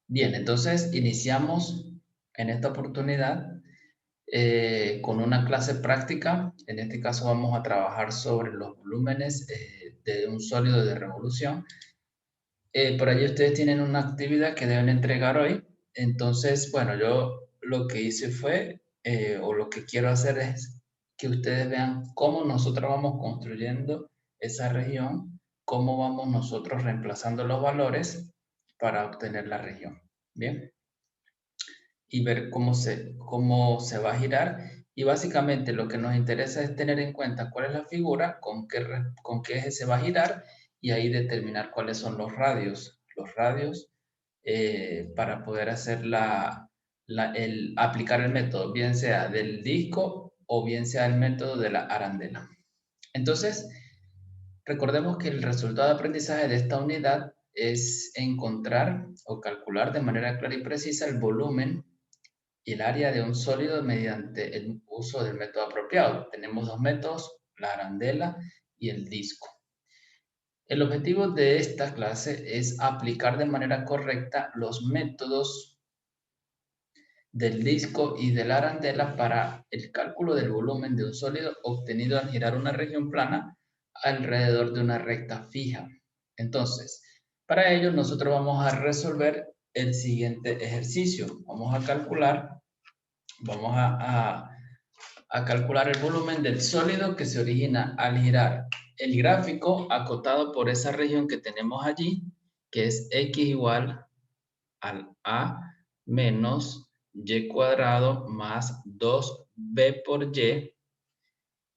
Bien, entonces iniciamos en esta oportunidad con una clase práctica. En este caso vamos a trabajar sobre los volúmenes de un sólido de revolución. Por allí ustedes tienen una actividad que deben entregar hoy. Entonces, bueno, yo lo que hice fue, o lo que quiero hacer es que ustedes vean cómo nosotros vamos construyendo esa región, cómo vamos nosotros reemplazando los valores para obtener la región. Bien, y ver cómo se va a girar. Y básicamente lo que nos interesa es tener en cuenta cuál es la figura, con qué eje se va a girar y ahí determinar cuáles son los radios para poder hacer aplicar el método, bien sea del disco o bien sea el método de la arandela. Entonces, recordemos que el resultado de aprendizaje de esta unidad es encontrar o calcular de manera clara y precisa el volumen y el área de un sólido mediante el uso del método apropiado. Tenemos dos métodos, la arandela y el disco. El objetivo de esta clase es aplicar de manera correcta los métodos del disco y de la arandela para el cálculo del volumen de un sólido obtenido al girar una región plana alrededor de una recta fija. Entonces, para ello nosotros vamos a resolver el siguiente ejercicio. Vamos a calcular el volumen del sólido que se origina al girar el gráfico acotado por esa región que tenemos allí, que es x igual al a menos y cuadrado más 2b por y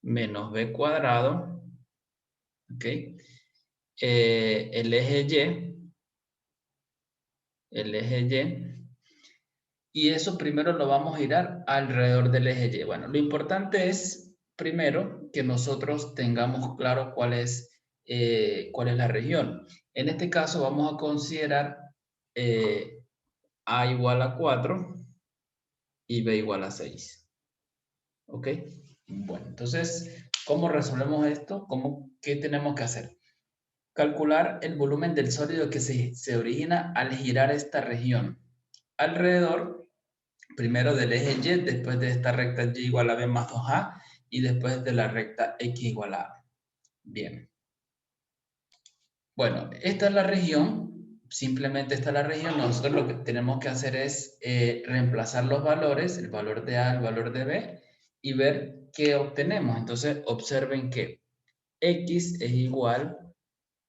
menos b cuadrado, ¿ok? El eje y eso primero lo vamos a girar alrededor del eje Y. Bueno, lo importante es, primero, que nosotros tengamos claro cuál es la región. En este caso vamos a considerar eh, A igual a 4 y B igual a 6. ¿Ok? Bueno, entonces, ¿cómo resolvemos esto? ¿Qué tenemos que hacer? Calcular el volumen del sólido que se origina al girar esta región alrededor, primero del eje Y, después de esta recta Y igual a B más 2A, y después de la recta X igual a A. Bien. Bueno, esta es la región, simplemente esta es la región. Nosotros lo que tenemos que hacer es reemplazar los valores, el valor de A, el valor de B, y ver qué obtenemos. Entonces, observen que X es igual,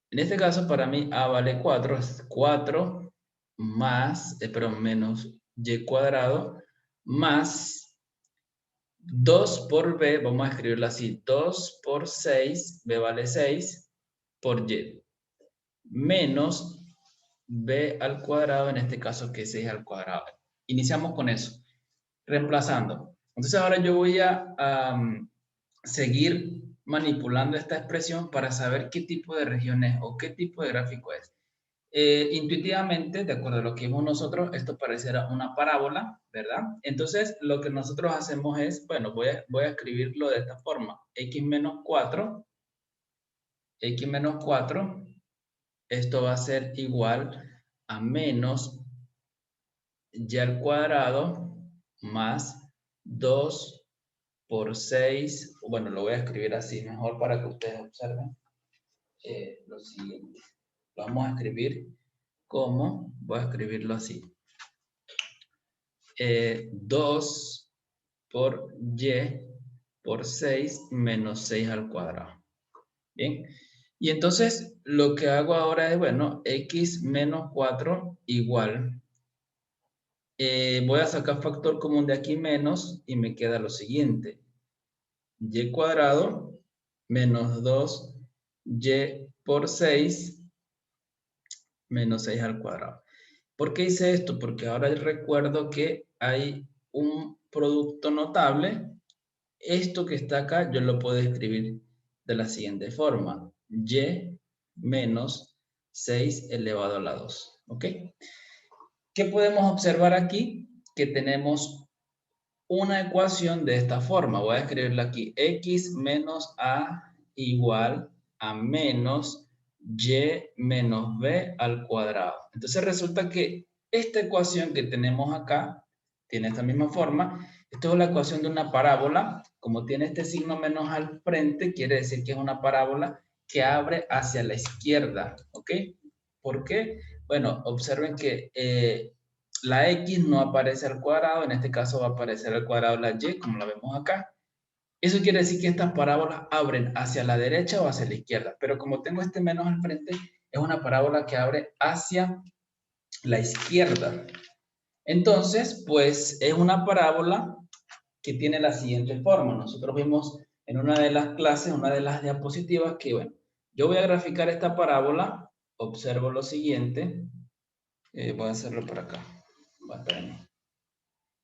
en este caso para mí A vale 4, es 4 más, menos Y cuadrado, más 2 por B, vamos a escribirlo así, 2 por 6, B vale 6, por Y, menos B al cuadrado, en este caso que es 6 al cuadrado. Iniciamos con eso, reemplazando. Entonces ahora yo voy a seguir manipulando esta expresión para saber qué tipo de región es o qué tipo de gráfico es. Intuitivamente, de acuerdo a lo que vimos nosotros, esto pareciera una parábola, ¿verdad? Entonces, lo que nosotros hacemos es, bueno, voy a escribirlo de esta forma. X menos 4, esto va a ser igual a menos y al cuadrado más 2 por 6. Bueno, lo voy a escribir así mejor para que ustedes observen lo siguiente. Lo vamos a escribir como, voy a escribirlo así. 2 por y por 6 menos 6 al cuadrado. Bien. Y entonces lo que hago ahora es, bueno, x menos 4 igual. Voy a sacar factor común de aquí menos y me queda lo siguiente. Y cuadrado menos 2y por 6 menos 6 al cuadrado. ¿Por qué hice esto? Porque ahora recuerdo que hay un producto notable. Esto que está acá yo lo puedo escribir de la siguiente forma. Y menos 6 elevado a la 2. ¿Ok? ¿Qué podemos observar aquí? Que tenemos una ecuación de esta forma. Voy a escribirla aquí. X menos A igual a menos Y menos B al cuadrado. Entonces resulta que esta ecuación que tenemos acá tiene esta misma forma. Esto es la ecuación de una parábola. Como tiene este signo menos al frente, quiere decir que es una parábola que abre hacia la izquierda, ¿ok? ¿Por qué? Bueno, observen que la X no aparece al cuadrado, en este caso va a aparecer al cuadrado la Y, como la vemos acá. Eso quiere decir que estas parábolas abren hacia la derecha o hacia la izquierda, pero como tengo este menos al frente, es una parábola que abre hacia la izquierda. Entonces, pues es una parábola que tiene la siguiente forma. Nosotros vimos en una de las clases, una de las diapositivas, que bueno, yo voy a graficar esta parábola, observo lo siguiente, voy a hacerlo por acá,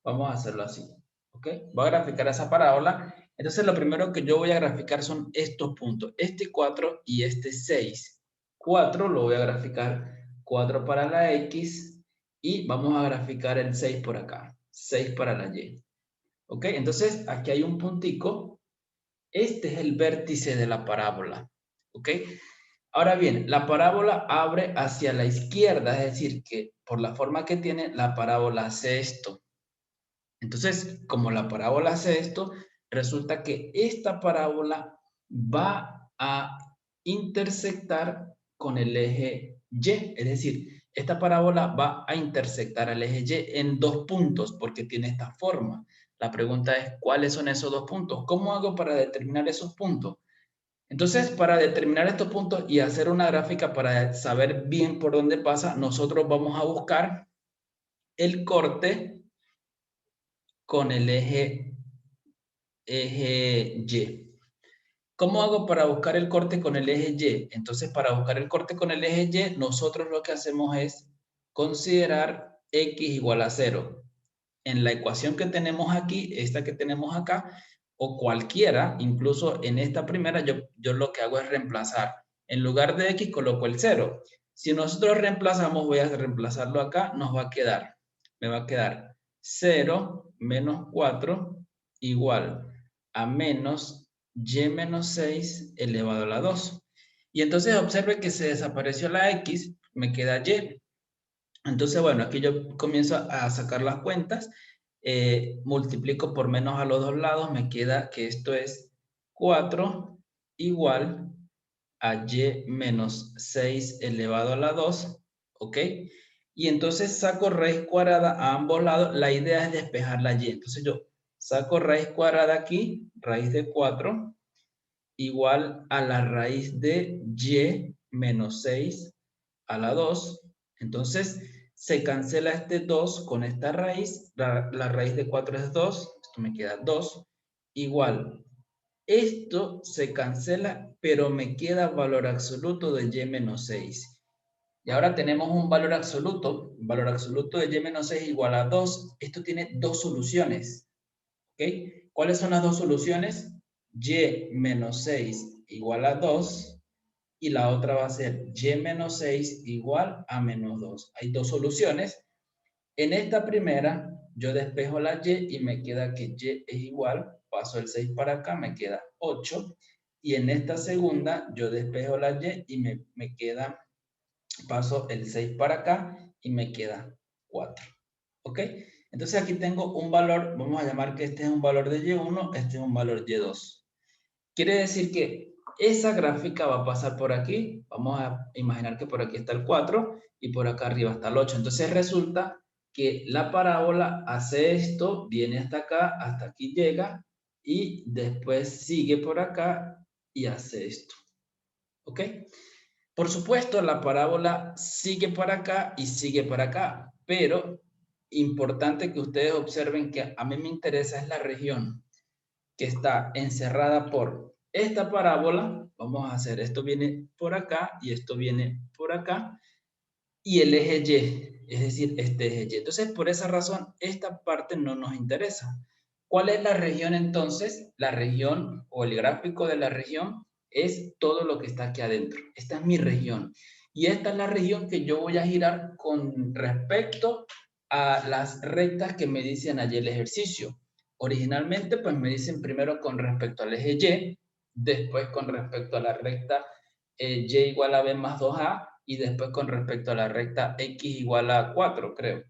vamos a hacerlo así, ¿ok? Voy a graficar esa parábola. Entonces, lo primero que yo voy a graficar son estos puntos, este 4 y este 6. 4 lo voy a graficar 4 para la X y vamos a graficar el 6 por acá, 6 para la Y. ¿Ok? Entonces, aquí hay un puntico. Este es el vértice de la parábola. ¿Ok? Ahora bien, la parábola abre hacia la izquierda, es decir, que por la forma que tiene, la parábola hace esto. Entonces, como la parábola hace esto, resulta que esta parábola va a intersectar con el eje Y. Es decir, esta parábola va a intersectar al eje Y en dos puntos porque tiene esta forma. La pregunta es, ¿cuáles son esos dos puntos? ¿Cómo hago para determinar esos puntos? Entonces, para determinar estos puntos y hacer una gráfica para saber bien por dónde pasa, nosotros vamos a buscar el corte con el eje Y. ¿Cómo hago para buscar el corte con el eje Y? Entonces, para buscar el corte con el eje Y, nosotros lo que hacemos es considerar X igual a 0. En la ecuación que tenemos aquí, esta que tenemos acá, o cualquiera, incluso en esta primera, yo lo que hago es reemplazar. En lugar de X, coloco el 0. Si nosotros reemplazamos, voy a reemplazarlo acá, me va a quedar 0 menos 4 igual a menos y menos 6 elevado a la 2. Y entonces observe que se desapareció la X, me queda Y. Entonces, bueno, aquí yo comienzo a sacar las cuentas, multiplico por menos a los dos lados, me queda que esto es 4 igual a y menos 6 elevado a la 2, ¿ok? Y entonces saco raíz cuadrada a ambos lados, la idea es despejar la y, entonces yo saco raíz cuadrada aquí, raíz de 4, igual a la raíz de y menos 6 a la 2. Entonces se cancela este 2 con esta raíz. La raíz de 4 es 2. Esto me queda 2. Igual. Esto se cancela, pero me queda valor absoluto de y menos 6. Y ahora tenemos un valor absoluto. Valor absoluto de y menos 6 igual a 2. Esto tiene dos soluciones. ¿Ok? ¿Cuáles son las dos soluciones? Y menos 6 igual a 2 y la otra va a ser y menos 6 igual a menos 2. Hay dos soluciones. En esta primera yo despejo la y me queda que y es igual, paso el 6 para acá, me queda 8. Y en esta segunda yo despejo la y me queda, paso el 6 para acá y me queda 4. ¿Ok? Entonces aquí tengo un valor, vamos a llamar que este es un valor de y1, este es un valor y2. Quiere decir que esa gráfica va a pasar por aquí. Vamos a imaginar que por aquí está el 4 y por acá arriba está el 8. Entonces resulta que la parábola hace esto, viene hasta aquí llega y después sigue por acá y hace esto. ¿Ok? Por supuesto, la parábola sigue para acá y sigue para acá, pero importante que ustedes observen que a mí me interesa es la región que está encerrada por esta parábola. Vamos a hacer, esto viene por acá y esto viene por acá, y el eje Y, es decir, este eje Y. Entonces, por esa razón, esta parte no nos interesa. ¿Cuál es la región entonces? La región o el gráfico de la región es todo lo que está aquí adentro. Esta es mi región. Y esta es la región que yo voy a girar con respecto a las rectas que me dicen allí el ejercicio. Originalmente, pues me dicen primero con respecto al eje Y, después con respecto a la recta y igual a b más 2a, y después con respecto a la recta x igual a 4, creo.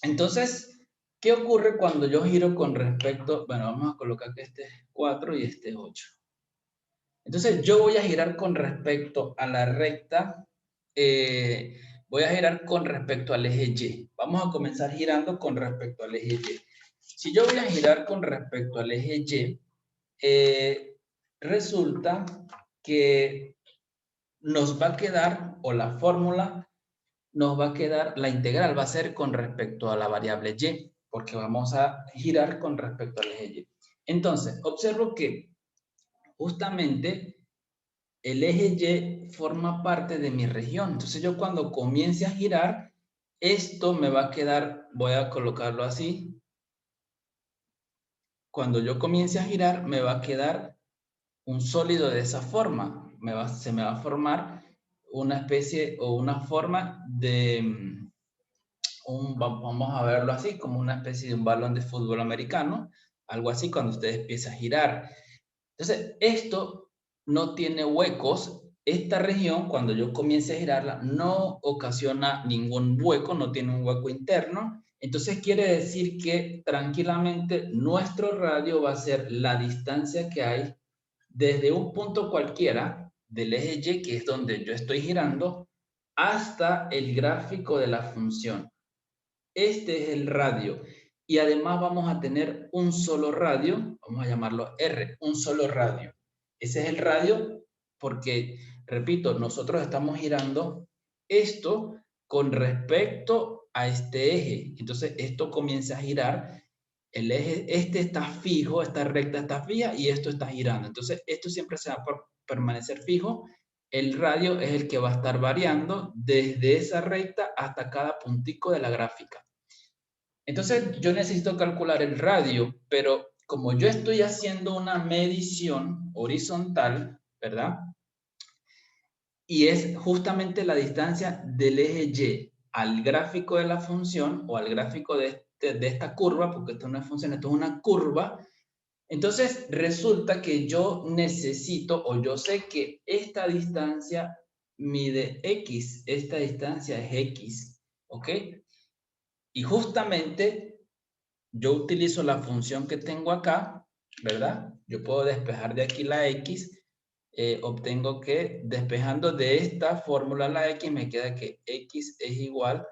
Entonces, ¿qué ocurre cuando yo giro con respecto? Bueno, vamos a colocar que este es 4 y este es 8. Entonces, yo voy a girar con respecto a la recta, voy a girar con respecto al eje Y. Vamos a comenzar girando con respecto al eje Y. Si yo voy a girar con respecto al eje Y, resulta que nos va a quedar, o la fórmula nos va a quedar, la integral va a ser con respecto a la variable y, porque vamos a girar con respecto al eje Y. Entonces, observo que justamente el eje Y forma parte de mi región. Entonces, yo cuando comience a girar, esto me va a quedar, voy a colocarlo así. Cuando yo comience a girar, me va a quedar un sólido de esa forma. Se me va a formar una especie o una forma de, vamos a verlo así, como una especie de un balón de fútbol americano, algo así cuando usted empieza a girar. Entonces, esto no tiene huecos. Esta región, cuando yo comience a girarla, no ocasiona ningún hueco, no tiene un hueco interno. Entonces, quiere decir que tranquilamente nuestro radio va a ser la distancia que hay desde un punto cualquiera del eje Y, que es donde yo estoy girando, hasta el gráfico de la función. Este es el radio. Y además vamos a tener un solo radio, vamos a llamarlo R, un solo radio. Ese es el radio porque, repito, nosotros estamos girando esto con respecto a este eje. Entonces, esto comienza a girar. El eje, este está fijo, esta recta está fija y esto está girando. Entonces, esto siempre se va a permanecer fijo. El radio es el que va a estar variando desde esa recta hasta cada puntico de la gráfica. Entonces, yo necesito calcular el radio, pero como yo estoy haciendo una medición horizontal, ¿verdad? Y es justamente la distancia del eje Y al gráfico de la función o al gráfico de esta curva, porque esto no es función, esto es una curva. Entonces, resulta que yo necesito o yo sé que esta distancia mide X, esta distancia es X, ¿ok? Y justamente yo utilizo la función que tengo acá, ¿verdad? Yo puedo despejar de aquí la X, obtengo que despejando de esta fórmula la X me queda que X es igual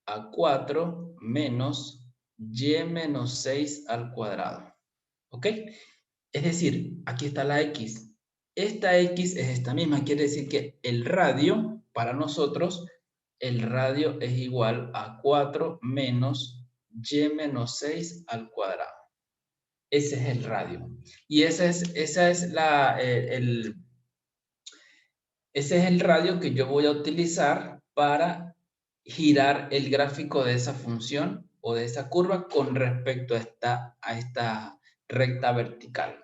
a 4 menos Y menos 6 al cuadrado, ¿ok? Es decir, aquí está la X. Esta X es esta misma, quiere decir que el radio, para nosotros, el radio es igual a 4 menos Y menos 6 al cuadrado. Ese es el radio. Y esa es ese es el radio que yo voy a utilizar para girar el gráfico de esa función o de esa curva con respecto a esta recta vertical.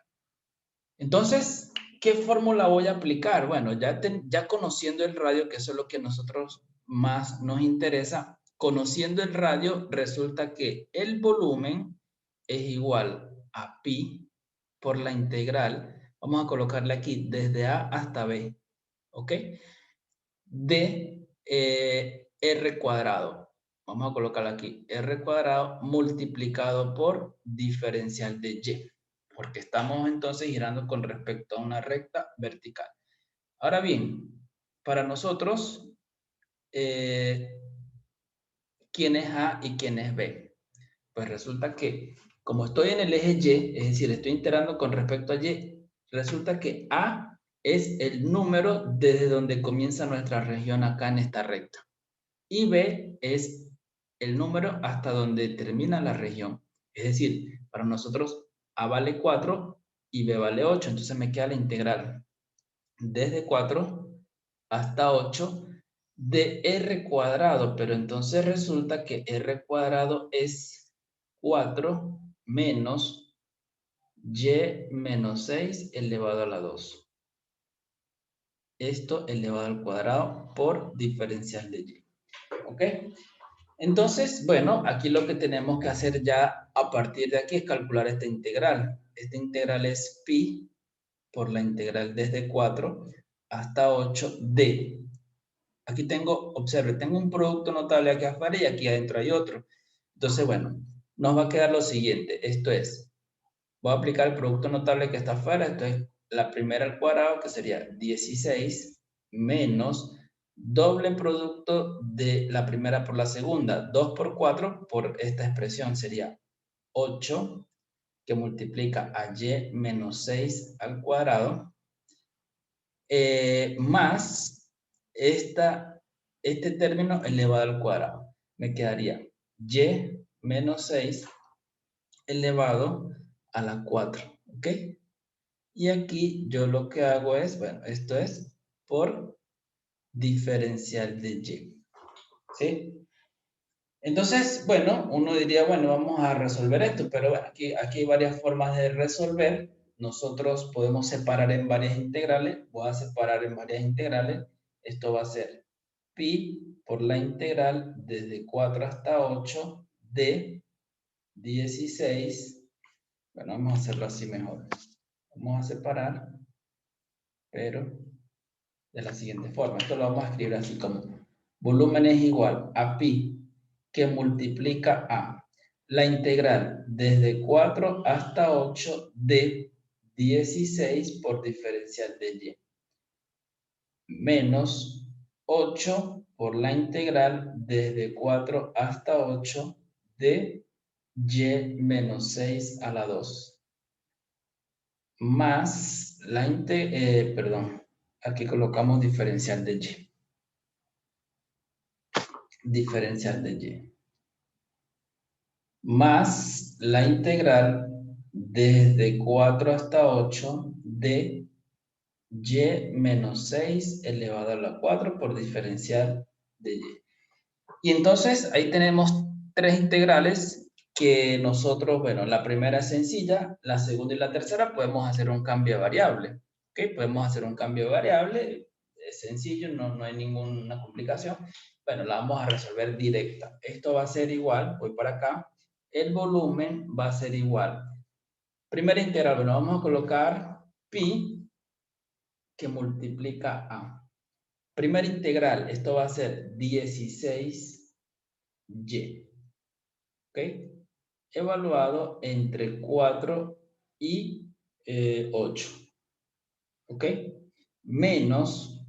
Entonces, ¿qué fórmula voy a aplicar? Bueno, ya conociendo el radio, que eso es lo que a nosotros más nos interesa, conociendo el radio, resulta que el volumen es igual a pi por la integral, vamos a colocarle aquí desde A hasta B, ¿ok? De R cuadrado. Vamos a colocarle aquí R cuadrado multiplicado por diferencial de Y, porque estamos entonces girando con respecto a una recta vertical. Ahora bien, para nosotros, ¿quién es A y quién es B? Pues resulta que como estoy en el eje Y, es decir, estoy integrando con respecto a Y, resulta que A es el número desde donde comienza nuestra región acá en esta recta. Y B es el número hasta donde termina la región. Es decir, para nosotros A vale 4 y B vale 8. Entonces me queda la integral desde 4 hasta 8 de R cuadrado. Pero entonces resulta que R cuadrado es 4 menos Y menos 6 elevado a la 2. Esto elevado al cuadrado por diferencial de Y. ¿Ok? Entonces, bueno, aquí lo que tenemos que hacer ya a partir de aquí es calcular esta integral. Esta integral es pi por la integral desde 4 hasta 8 de Aquí tengo, observe, tengo un producto notable aquí afuera y aquí adentro hay otro. Entonces, bueno, nos va a quedar lo siguiente. Esto es, voy a aplicar el producto notable que está afuera. Esto es la primera al cuadrado, que sería 16, menos doble producto de la primera por la segunda. 2 por 4 por esta expresión sería 8, que multiplica a y menos 6 al cuadrado, más este término elevado al cuadrado. Me quedaría y menos 6 elevado a la 4, ¿ok? Y aquí yo lo que hago es, bueno, esto es por diferencial de y, ¿sí? Entonces, bueno, uno diría, bueno, vamos a resolver esto, pero bueno, aquí hay varias formas de resolver. Nosotros podemos separar en varias integrales. Voy a separar en varias integrales. Esto va a ser pi por la integral desde 4 hasta 8 de 16. Bueno, vamos a hacerlo así mejor. Vamos a separar, pero de la siguiente forma. Esto lo vamos a escribir así como volumen es igual a pi que multiplica a la integral desde 4 hasta 8 de 16 por diferencial de y, menos 8 por la integral desde 4 hasta 8 de y menos 6 a la 2, más la perdón, aquí colocamos diferencial de y. Diferencial de y. Más la integral desde 4 hasta 8 de y menos 6 elevado a la 4 por diferencial de y. Y entonces ahí tenemos tres integrales que nosotros, bueno, la primera es sencilla, la segunda y la tercera podemos hacer un cambio de variable. ¿Ok? Podemos hacer un cambio de variable, es sencillo, no hay ninguna complicación. Bueno, la vamos a resolver directa. Esto va a ser igual, voy para acá, el volumen va a ser igual. Primera integral, bueno, vamos a colocar pi que multiplica a. Primera integral, esto va a ser 16y. ¿Ok? Evaluado entre 4 y 8. ¿Ok? Menos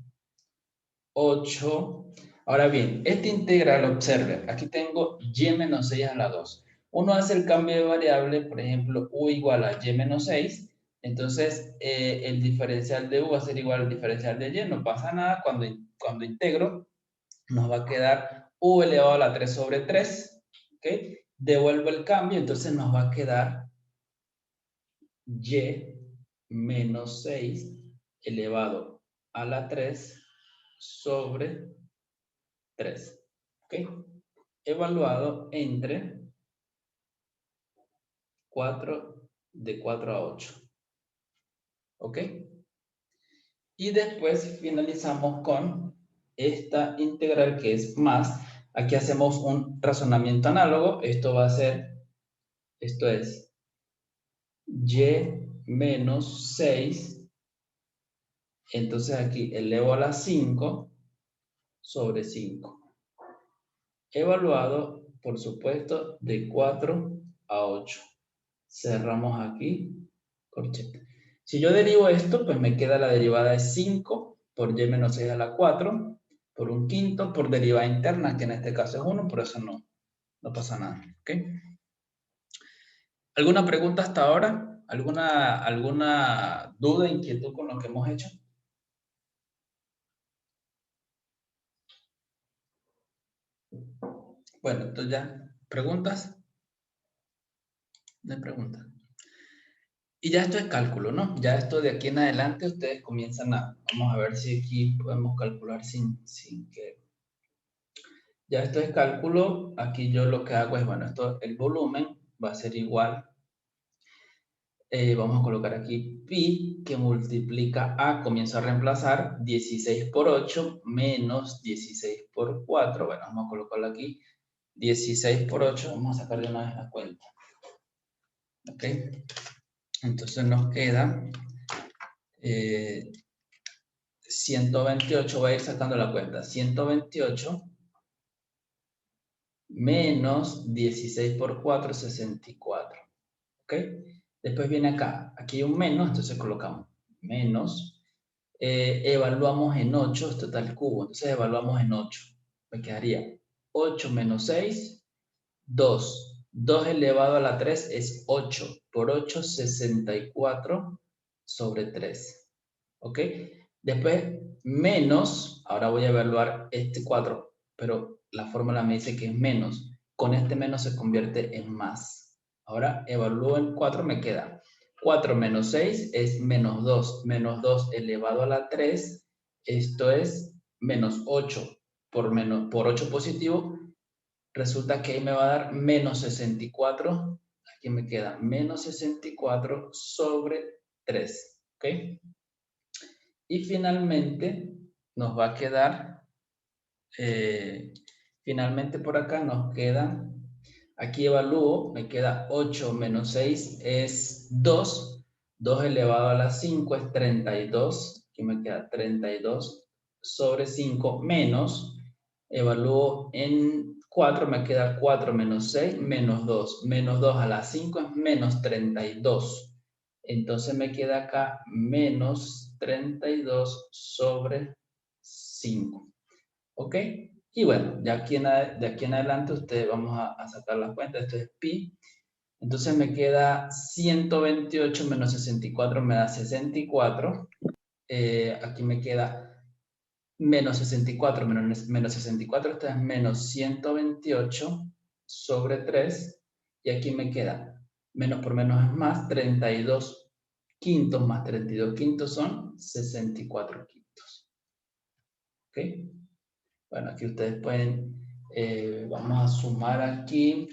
8. Ahora bien, esta integral, observe, aquí tengo y menos 6 a la 2. Uno hace el cambio de variable, por ejemplo, u igual a y menos 6. Entonces, el diferencial de u va a ser igual al diferencial de y. No pasa nada. Cuando integro, nos va a quedar u elevado a la 3 sobre 3. ¿Ok? Devuelvo el cambio, entonces nos va a quedar y menos 6 elevado a la 3 sobre 3. ¿Ok? Evaluado entre 4 de 4 a 8. ¿Ok? Y después finalizamos con esta integral que es más. Aquí hacemos un razonamiento análogo. Esto va a ser, esto es y menos 6. Entonces aquí elevo a la 5 sobre 5. Evaluado, por supuesto, de 4 a 8. Cerramos aquí, corchete. Si yo derivo esto, pues me queda la derivada de 5 por y menos 6 a la 4, por un quinto, por derivada interna, que en este caso es 1, por eso no pasa nada. ¿Ok? ¿Alguna pregunta hasta ahora? ¿Alguna duda, inquietud con lo que hemos hecho? Bueno, entonces ya, ¿preguntas? No hay preguntas. Y ya esto es cálculo, ¿no? Ya esto de aquí en adelante ustedes comienzan a... Vamos a ver si aquí podemos calcular sin que... Ya esto es cálculo. Aquí yo lo que hago es, bueno, esto, el volumen va a ser igual. Vamos a colocar aquí pi que multiplica a, comienzo a reemplazar 16 por 8 menos 16 por 4. Bueno, vamos a colocarlo aquí. 16 por 8, vamos a sacar de una vez la cuenta. ¿Ok? Entonces nos queda 128, voy a ir sacando la cuenta. 128 menos 16 por 4, 64. ¿Ok? Después viene acá. Aquí hay un menos, entonces colocamos menos. Evaluamos en 8, esto está el cubo. Entonces evaluamos en 8. Me quedaría 8 menos 6, 2. 2 elevado a la 3 es 8. Por 8, 64 sobre 3. ¿Ok? Después, menos, ahora voy a evaluar este 4, pero la fórmula me dice que es menos. Con este menos se convierte en más. Ahora evalúo en 4, me queda 4 menos 6 es menos 2. Menos 2 elevado a la 3, esto es menos 8. Por 8 positivo, resulta que ahí me va a dar menos 64. Aquí me queda menos 64 sobre 3. ¿Ok? Y finalmente nos va a quedar, finalmente por acá nos queda, aquí evalúo, me queda 8 menos 6 es 2. 2 elevado a la 5 es 32. Aquí me queda 32 sobre 5 menos, evalúo en 4, me queda 4 menos 6 menos 2. Menos 2 a la 5 es menos 32. Entonces me queda acá menos 32 sobre 5. ¿Ok? Y bueno, de aquí en adelante ustedes vamos a sacar las cuentas. Esto es pi. Entonces me queda 128 menos 64 me da 64. Aquí me queda menos 64 menos 64. Esto es menos 128 sobre 3. Y aquí me queda menos por menos es más, 32 quintos más 32 quintos son 64 quintos. ¿Ok? Bueno, aquí ustedes pueden, vamos a sumar aquí,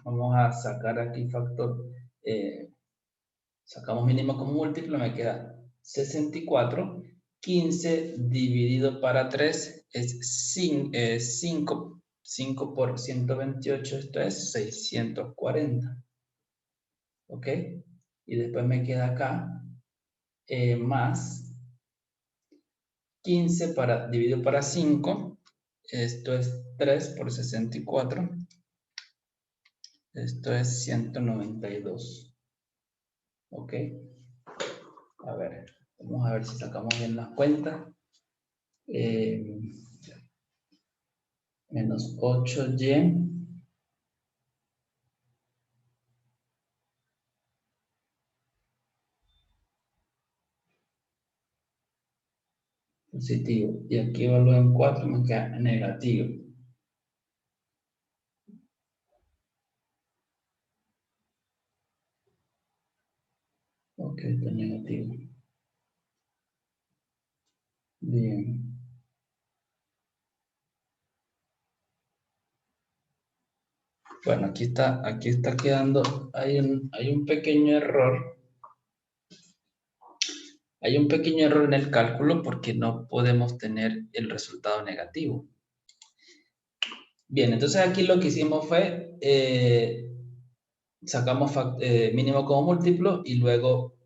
vamos a sacar aquí factor, sacamos mínimo como múltiplo, me queda 64. 15 dividido para 3 es 5. 5 por 128, esto es 640. ¿Ok? Y después me queda acá más 15 dividido para 5. Esto es 3 por 64. Esto es 192. ¿Ok? A ver, vamos a ver si sacamos bien las cuentas. Menos 8y positivo. Y aquí evalúo en 4, me queda negativo. Ok, está negativo. Bien. Bueno, aquí está quedando, hay un pequeño error. Hay un pequeño error en el cálculo porque no podemos tener el resultado negativo. Bien, entonces aquí lo que hicimos fue, sacamos mínimo como múltiplo y luego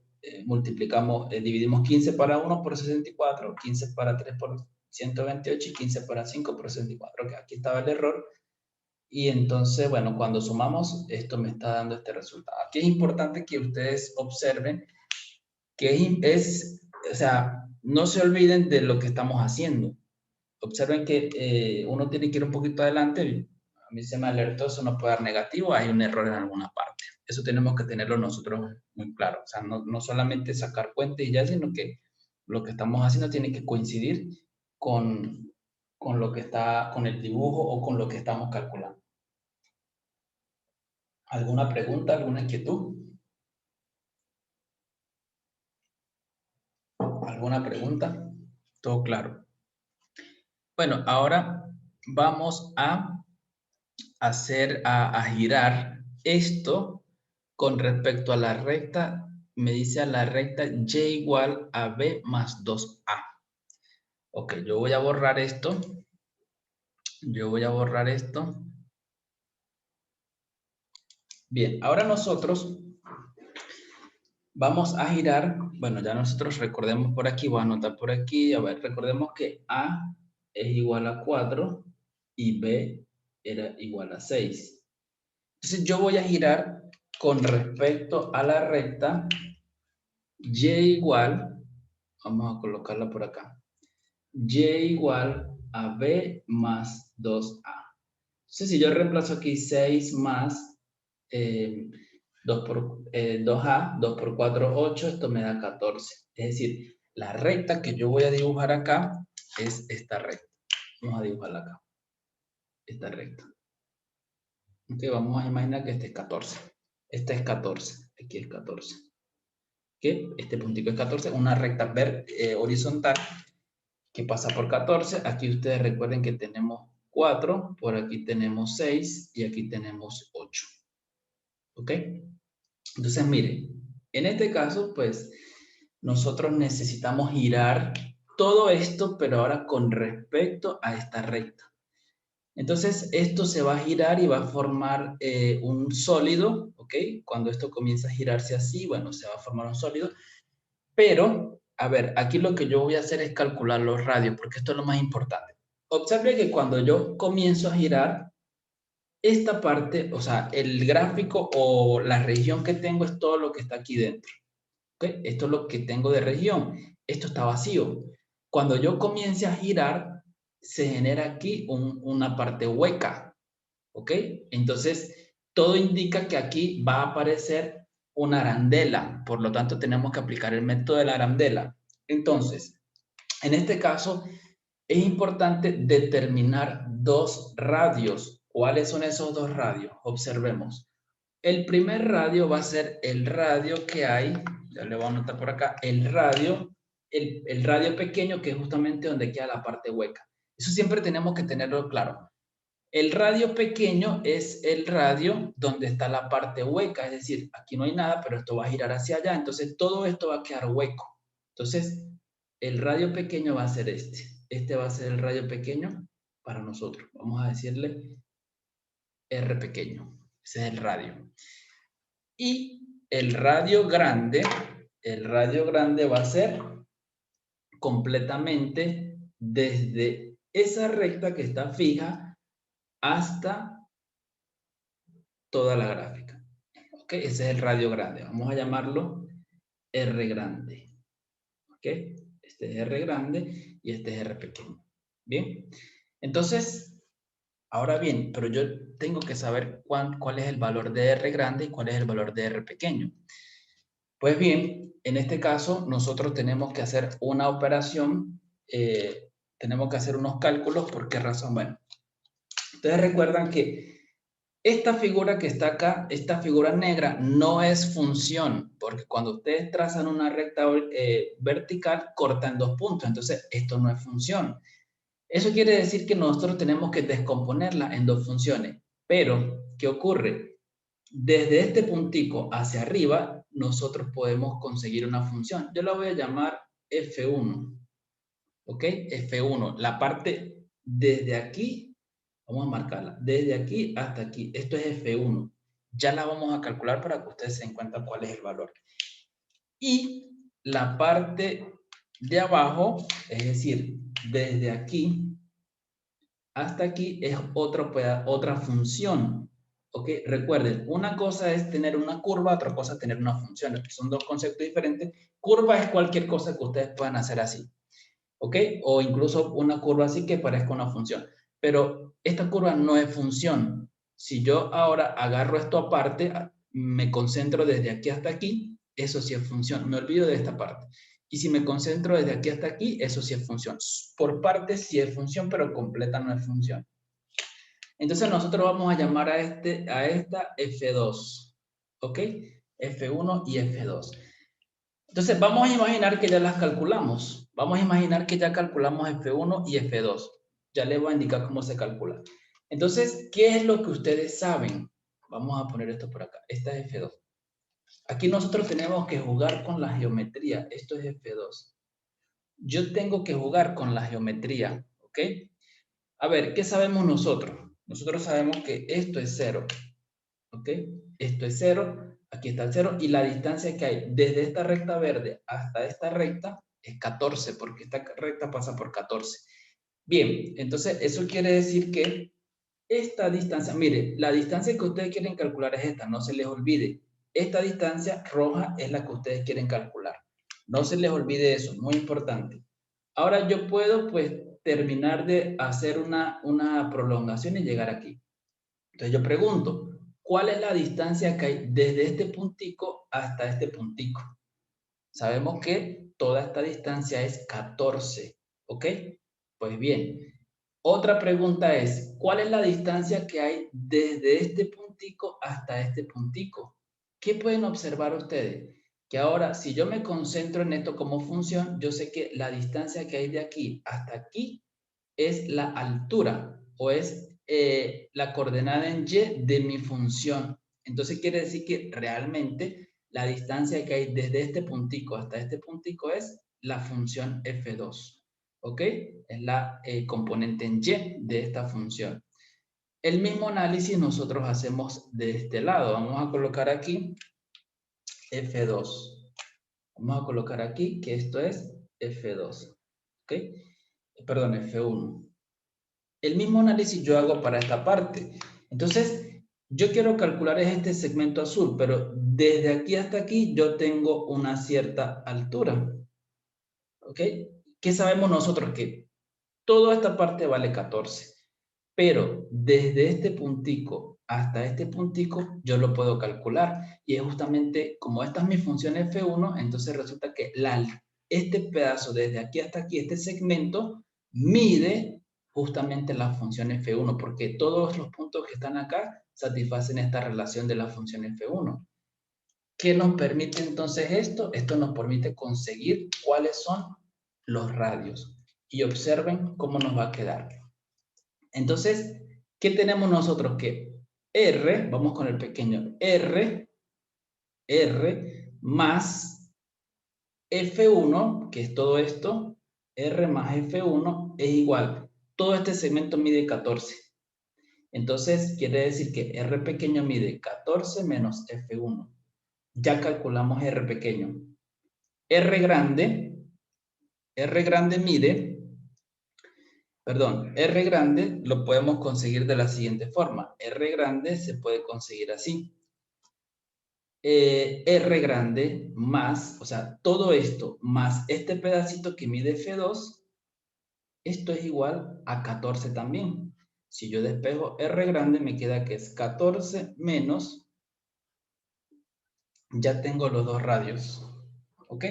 multiplicamos, dividimos 15 para 1 por 64, 15 para 3 por 128 y 15 para 5 por 64. Okay, aquí estaba el error. Y entonces, bueno, cuando sumamos, esto me está dando este resultado. Aquí es importante que ustedes observen que o sea, no se olviden de lo que estamos haciendo. Observen que uno tiene que ir un poquito adelante. A mí se me alertó, eso no puede dar negativo, hay un error en alguna parte. Eso tenemos que tenerlo nosotros muy claro. O sea, no solamente sacar cuentas y ya, sino que lo que estamos haciendo tiene que coincidir con, lo que está, con el dibujo o con lo que estamos calculando. ¿Alguna pregunta, alguna inquietud? ¿Alguna pregunta? Todo claro. Bueno, ahora vamos a girar esto con respecto a la recta. Me dice a la recta y igual a b más 2a. Ok, yo voy a borrar esto. Yo voy a borrar esto. Bien, ahora nosotros Vamos a girar, bueno, ya nosotros recordemos por aquí, voy a anotar por aquí, a ver, recordemos que A es igual a 4 y B era igual a 6. Entonces yo voy a girar con respecto a la recta y igual, vamos a colocarla por acá, y igual a B más 2A. Entonces si yo reemplazo aquí 6 más 2A, 2 por 4, 8, esto me da 14. Es decir, la recta que yo voy a dibujar acá es esta recta. Vamos a dibujarla acá, esta recta. Ok, vamos a imaginar que este es 14. Este es 14, aquí es 14. ¿Ok? Este puntico es 14, una recta horizontal que pasa por 14. Aquí ustedes recuerden que tenemos 4, por aquí tenemos 6 y aquí tenemos 8. ¿Ok? Entonces, miren, en este caso, pues, nosotros necesitamos girar todo esto, pero ahora con respecto a esta recta. Entonces, esto se va a girar y va a formar un sólido, ¿ok? Cuando esto comienza a girarse así, bueno, se va a formar un sólido. Pero, a ver, aquí lo que yo voy a hacer es calcular los radios, porque esto es lo más importante. Observe que cuando yo comienzo a girar, esta parte, o sea, el gráfico o la región que tengo es todo lo que está aquí dentro. ¿Ok? Esto es lo que tengo de región. Esto está vacío. Cuando yo comience a girar, se genera aquí una parte hueca. ¿Ok? Entonces, todo indica que aquí va a aparecer una arandela. Por lo tanto, tenemos que aplicar el método de la arandela. Entonces, en este caso, es importante determinar dos radios. ¿Cuáles son esos dos radios? Observemos. El primer radio va a ser el radio que hay, ya le voy a anotar por acá, el radio pequeño que es justamente donde queda la parte hueca. Eso siempre tenemos que tenerlo claro. El radio pequeño es el radio donde está la parte hueca, es decir, aquí no hay nada, pero esto va a girar hacia allá, entonces todo esto va a quedar hueco. Entonces, el radio pequeño va a ser este. Este va a ser el radio pequeño para nosotros. Vamos a decirle R pequeño. Ese es el radio. Y el radio grande va a ser completamente desde esa recta que está fija hasta toda la gráfica. ¿Ok? Ese es el radio grande. Vamos a llamarlo R grande. ¿Ok? Este es R grande y este es R pequeño. Bien. Entonces, ahora bien, pero yo tengo que saber cuál es el valor de R grande y cuál es el valor de R pequeño. Pues bien, en este caso nosotros tenemos que hacer una operación, tenemos que hacer unos cálculos. ¿Por qué razón? Bueno, ustedes recuerdan que esta figura que está acá, esta figura negra, no es función, porque cuando ustedes trazan una recta vertical, cortan dos puntos, entonces esto no es función. Eso quiere decir que nosotros tenemos que descomponerla en dos funciones. Pero, ¿qué ocurre? Desde este puntico hacia arriba, nosotros podemos conseguir una función. Yo la voy a llamar F1. ¿Ok? F1. La parte desde aquí, vamos a marcarla, desde aquí hasta aquí. Esto es F1. Ya la vamos a calcular para que ustedes se den cuenta cuál es el valor. Y la parte de abajo, es decir, desde aquí hasta aquí es otra función. ¿Ok? Recuerden, una cosa es tener una curva, otra cosa es tener una función. Son dos conceptos diferentes. Curva es cualquier cosa que ustedes puedan hacer así. ¿Ok? O incluso una curva así que parezca una función. Pero esta curva no es función. Si yo ahora agarro esto aparte, me concentro desde aquí hasta aquí, eso sí es función. Me olvido de esta parte. Y si me concentro desde aquí hasta aquí, eso sí es función. Por partes sí es función, pero completa no es función. Entonces nosotros vamos a llamar a esta F2. ¿Ok? F1 y F2. Entonces vamos a imaginar que ya las calculamos. Vamos a imaginar que ya calculamos F1 y F2. Ya les voy a indicar cómo se calcula. Entonces, ¿qué es lo que ustedes saben? Vamos a poner esto por acá. Esta es F2. Aquí nosotros tenemos que jugar con la geometría. Esto es F2. Yo tengo que jugar con la geometría. ¿Ok? A ver, ¿qué sabemos nosotros? Nosotros sabemos que esto es 0. ¿Ok? Esto es 0. aquí está el 0, y la distancia que hay desde esta recta verde hasta esta recta es 14, porque esta recta pasa por 14. Bien, entonces eso quiere decir que esta distancia, mire, la distancia que ustedes quieren calcular es esta, no se les olvide. Esta distancia roja es la que ustedes quieren calcular. No se les olvide eso, muy importante. Ahora yo puedo, pues, terminar de hacer una prolongación y llegar aquí. Entonces yo pregunto, ¿cuál es la distancia que hay desde este puntico hasta este puntico? Sabemos que toda esta distancia es 14, ¿ok? Pues bien, otra pregunta es, ¿cuál es la distancia que hay desde este puntico hasta este puntico? ¿Qué pueden observar ustedes? Que ahora, si yo me concentro en esto como función, yo sé que la distancia que hay de aquí hasta aquí es la altura o es la coordenada en y de mi función. Entonces quiere decir que realmente la distancia que hay desde este puntico hasta este puntico es la función f2. ¿Ok? Es la componente en y de esta función. El mismo análisis nosotros hacemos de este lado. Vamos a colocar aquí f2. Vamos a colocar aquí que esto es f2. ¿Ok? Perdón, f1. El mismo análisis yo hago para esta parte. Entonces, yo quiero calcular este segmento azul, pero desde aquí hasta aquí yo tengo una cierta altura. ¿Ok? ¿Qué sabemos nosotros? Que toda esta parte vale 14. Pero desde este puntico hasta este puntico yo lo puedo calcular. Y es justamente como esta es mi función F1, entonces resulta que este pedazo desde aquí hasta aquí, este segmento, mide justamente la función F1, porque todos los puntos que están acá satisfacen esta relación de la función F1. ¿Qué nos permite entonces esto? Esto nos permite conseguir cuáles son los radios. Y observen cómo nos va a quedar. Entonces, ¿qué tenemos nosotros? Que R, vamos con el pequeño, R más F1, que es todo esto, R más F1 es igual. Todo este segmento mide 14. Entonces, quiere decir que R pequeño mide 14 menos F1. Ya calculamos R pequeño. R grande mide, perdón, R grande lo podemos conseguir de la siguiente forma. R grande se puede conseguir así. R grande más, o sea, todo esto más este pedacito que mide F2, esto es igual a 14 también. Si yo despejo R grande, me queda que es 14 menos, ya tengo los dos radios. ¿Ok?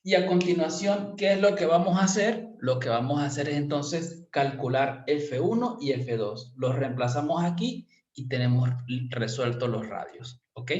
Y a continuación, ¿qué es lo que vamos a hacer? Lo que vamos a hacer es entonces calcular F1 y F2. Los reemplazamos aquí y tenemos resueltos los radios. ¿Ok?